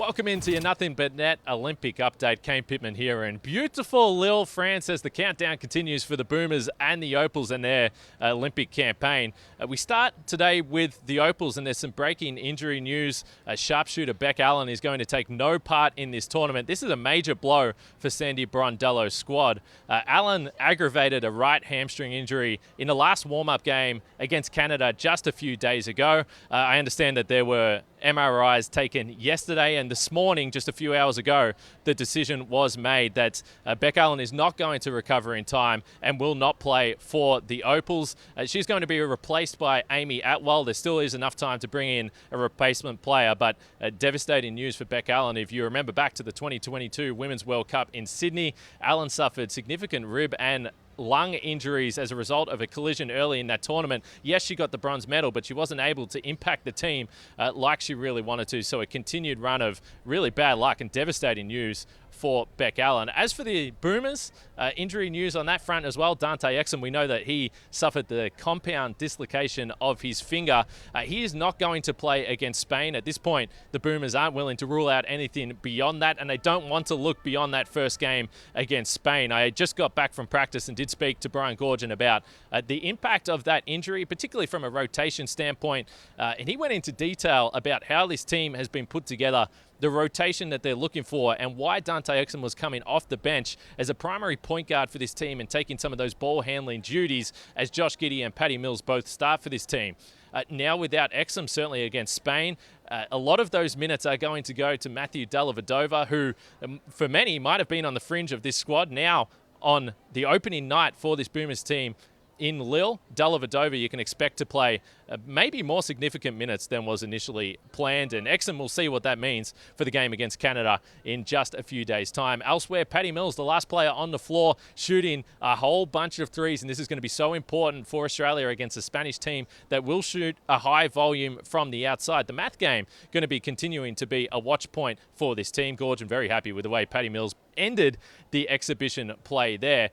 Welcome into your Nothing But Net Olympic update. Kane Pitman here in beautiful Lille, France, as the countdown continues for the Boomers and the Opals and their Olympic campaign. We start today with the Opals, and there's some breaking injury news. Sharpshooter Bec Allen is going to take no part in this tournament. This is a major blow for Sandy Brondello's squad. Allen aggravated a right hamstring injury in the last warm-up game against Canada just a few days ago. I understand that there were MRIs taken yesterday, and this morning, just a few hours ago, the decision was made that Bec Allen is not going to recover in time and will not play for the Opals. She's going to be replaced by Amy Atwell. There still is enough time to bring in a replacement player, but devastating news for Bec Allen. If you remember back to the 2022 Women's World Cup in Sydney, Allen suffered significant rib and lung injuries as a result of a collision early in that tournament. Yes, she got the bronze medal, but she wasn't able to impact the team like she really wanted to. So a continued run of really bad luck and devastating news for Bec Allen. As for the Boomers, injury news on that front as well. Dante Exum, we know that he suffered the compound dislocation of his finger. He is not going to play against Spain. At this point, the Boomers aren't willing to rule out anything beyond that, and they don't want to look beyond that first game against Spain. I just got back from practice and did speak to Brian Goorjian about the impact of that injury, particularly from a rotation standpoint, and he went into detail about how this team has been put together, the rotation that they're looking for, and why Dante Exum was coming off the bench as a primary point guard for this team and taking some of those ball handling duties as Josh Giddey and Patty Mills both start for this team. Now without Exum, certainly against Spain, a lot of those minutes are going to go to Matthew Dellavedova, who for many might have been on the fringe of this squad. Now on the opening night for this Boomers team in Lille, Dellavedova you can expect to play maybe more significant minutes than was initially planned, and Exum will see what that means for the game against Canada in just a few days' time. Elsewhere, Patty Mills, the last player on the floor, shooting a whole bunch of threes, and this is going to be so important for Australia against a Spanish team that will shoot a high volume from the outside. The math game going to be continuing to be a watch point for this team. Goorjian very happy with the way Patty Mills ended the exhibition play there.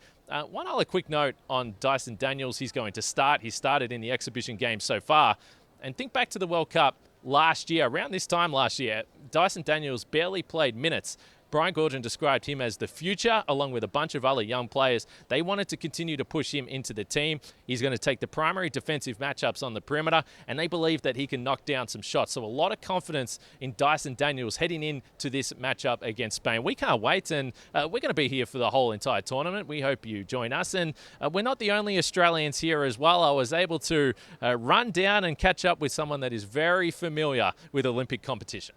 One other quick note on Dyson Daniels. He's going to start. He started in the exhibition game so far. And think back to the World Cup last year. Around this time last year, Dyson Daniels barely played minutes. Brian Goorjian described him as the future, along with a bunch of other young players. They wanted to continue to push him into the team. He's going to take the primary defensive matchups on the perimeter, and they believe that he can knock down some shots. So a lot of confidence in Dyson Daniels heading into this matchup against Spain. We can't wait, and we're going to be here for the whole entire tournament. We hope you join us. And we're not the only Australians here as well. I was able to run down and catch up with someone that is very familiar with Olympic competition.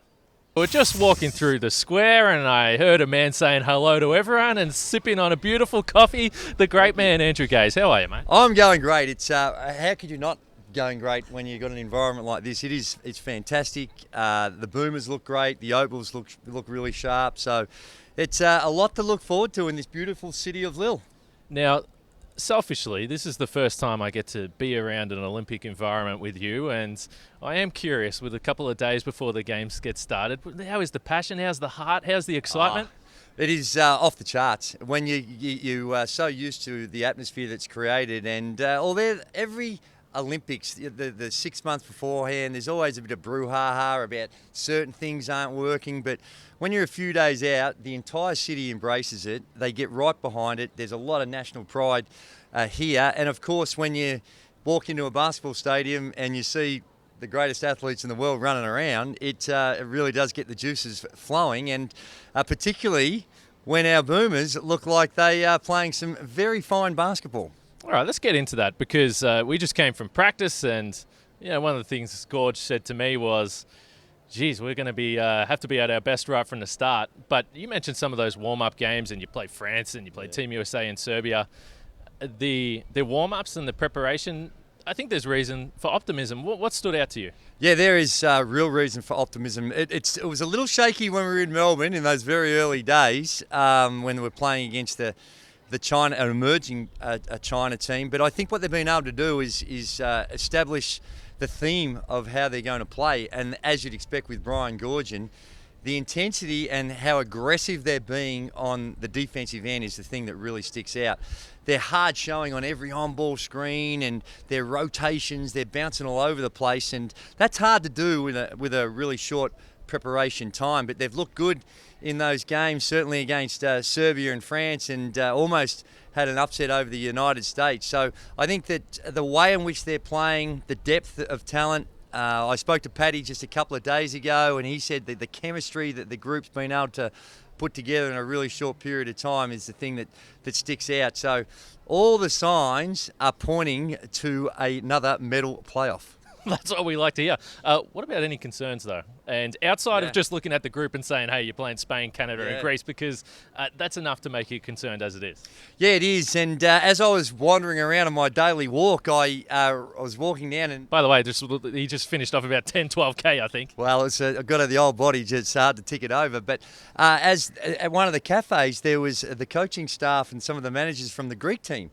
We're just walking through the square, and I heard a man saying hello to everyone and sipping on a beautiful coffee. The great man, Andrew Gaze. How are you, mate? I'm going great. It's how could you not going great when you've got an environment like this? It's fantastic. The Boomers look great. The Opals look really sharp. So it's a lot to look forward to in this beautiful city of Lille. Now, selfishly, this is the first time I get to be around an Olympic environment with you, and I am curious, with a couple of days before the games get started, how is the passion, how's the heart, how's the excitement? It is off the charts when you are so used to the atmosphere that's created, and every Olympics, the 6 months beforehand, there's always a bit of brouhaha about certain things aren't working, but when you're a few days out, the entire city embraces it. They get right behind it. There's a lot of national pride here, and of course when you walk into a basketball stadium and you see the greatest athletes in the world running around, it really does get the juices flowing, and particularly when our Boomers look like they are playing some very fine basketball. All right, let's get into that, because we just came from practice, and one of the things Gorge said to me was, geez, we're going to be have to be at our best right from the start. But you mentioned some of those warm-up games, and you played France and you played Team USA and Serbia. The warm-ups and the preparation, I think there's reason for optimism. What stood out to you? Yeah, there is real reason for optimism. It was a little shaky when we were in Melbourne in those very early days when we were playing against the China, an emerging China team. But I think what they've been able to do is establish the theme of how they're going to play. And as you'd expect with Brian Goorjian, the intensity and how aggressive they're being on the defensive end is the thing that really sticks out. They're hard showing on every on-ball screen, and their rotations, they're bouncing all over the place, and that's hard to do with a really short preparation time, but they've looked good in those games, certainly against Serbia and France, and almost had an upset over the United States. So I think that the way in which they're playing, the depth of talent, I spoke to Paddy just a couple of days ago, and he said that the chemistry that the group's been able to put together in a really short period of time is the thing that sticks out. So all the signs are pointing to another medal playoff. That's what we like to hear. What about any concerns, though? And outside of just looking at the group and saying, hey, you're playing Spain, Canada, and Greece, because that's enough to make you concerned as it is. Yeah, it is. And as I was wandering around on my daily walk, I was walking down and... By the way, he just finished off about 10, 12K, I think. Well, I've got the old body, it's hard to tick it over. But as at one of the cafes, there was the coaching staff and some of the managers from the Greek team.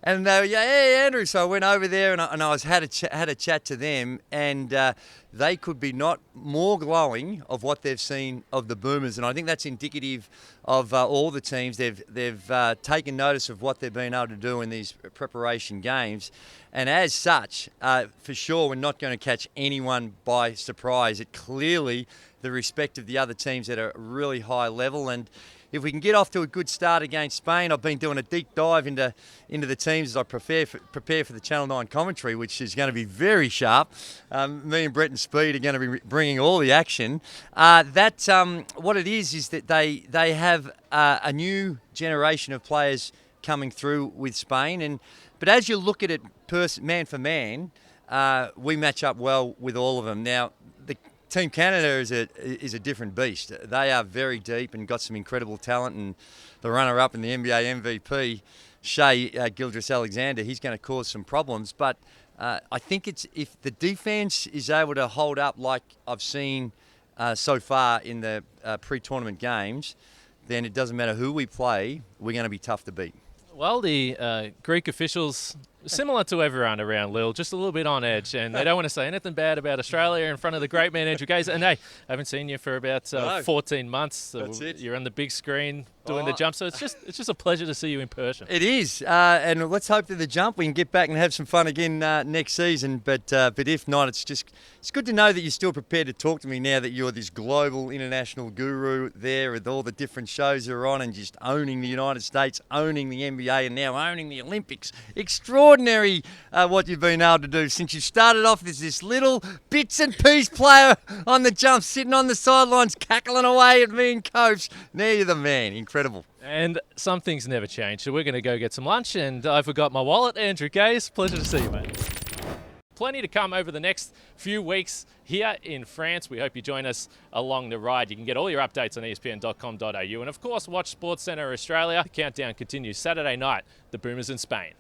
And they were, hey, Andrew. So I went over there and I had a chat to them, and they could be not more glowing of what they've seen of the Boomers. And I think that's indicative of all the teams. They've taken notice of what they've been able to do in these preparation games. And as such, for sure, we're not going to catch anyone by surprise. It clearly the respect of the other teams at a really high level. And if we can get off to a good start against Spain, I've been doing a deep dive into the teams as I prepare for the Channel 9 commentary, which is going to be very sharp. Me and Brett and Speed are going to be bringing all the action. What it is that they have a new generation of players coming through with Spain. But as you look at it man for man, we match up well with all of them. Now, Team Canada is a different beast. They are very deep and got some incredible talent, and the runner-up in the NBA MVP, Shai Gilgeous-Alexander, he's going to cause some problems. But I think if the defense is able to hold up like I've seen so far in the pre-tournament games, then it doesn't matter who we play, we're going to be tough to beat. Well, the Greek officials, similar to everyone around Lille, just a little bit on edge, and they don't want to say anything bad about Australia in front of the great man Andrew Gaze. And hey, I haven't seen you for about 14 months. So that's it. You're on the big screen doing the jump, so it's just a pleasure to see you in person. It is, and let's hope that the jump we can get back and have some fun again next season. But if not, it's good to know that you're still prepared to talk to me now that you're this global international guru there with all the different shows you're on and just owning the United States, owning the NBA, and now owning the Olympics. Extraordinary what you've been able to do since you started off as this little bits and piece player on the jump, sitting on the sidelines, cackling away at me and Coach. Now you're the man. Incredible. And some things never change, so we're going to go get some lunch, and I forgot my wallet. Andrew Gaze, pleasure to see you, mate. Plenty to come over the next few weeks here in France. We hope you join us along the ride. You can get all your updates on espn.com.au, and of course watch SportsCentre Australia. The countdown continues Saturday night, the Boomers in Spain.